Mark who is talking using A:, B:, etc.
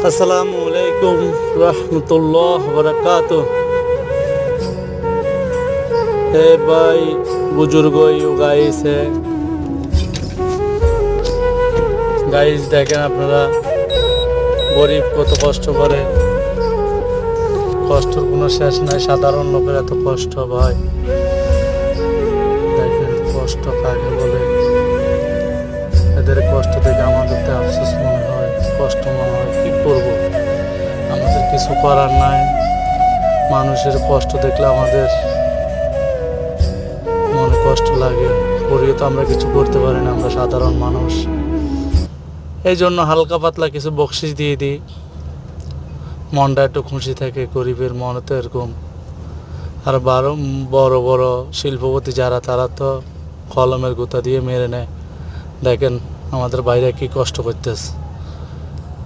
A: আসসালামু আলাইকুম রহমতুল্লাহ বরকাতুহ। हे भाई बुजुर्गो यू गाइस है গাইস দেখেন আপনারা গরিব কত কষ্ট করে, কষ্টের কোনো শেষ নাই। সাধারণ লোকের এত কষ্ট ভাই, দেখেন কষ্ট কাকে বলে। এদের কষ্ট দেখে আমাদের তো আফসোস মনে হয়, কষ্ট মনে হয়। কি করব, আমাদের কিছু করার নাই। মানুষের কষ্ট দেখলে আমাদের মনে কষ্ট লাগে, করিও তো আমরা কিছু করতে পারি না, আমরা সাধারণ মানুষ। এই জন্য হালকা পাতলা কিছু বকশিস দিয়ে দিই, মনটা একটু খুশি থাকে। গরিবের মনে তো এরকম। আর বড় বড় শিল্পপতি যারা, তারা তো কলমের গুঁতা দিয়ে মেরে নেয়। দেখেন আমাদের বাইরে কি কষ্ট করতেছে।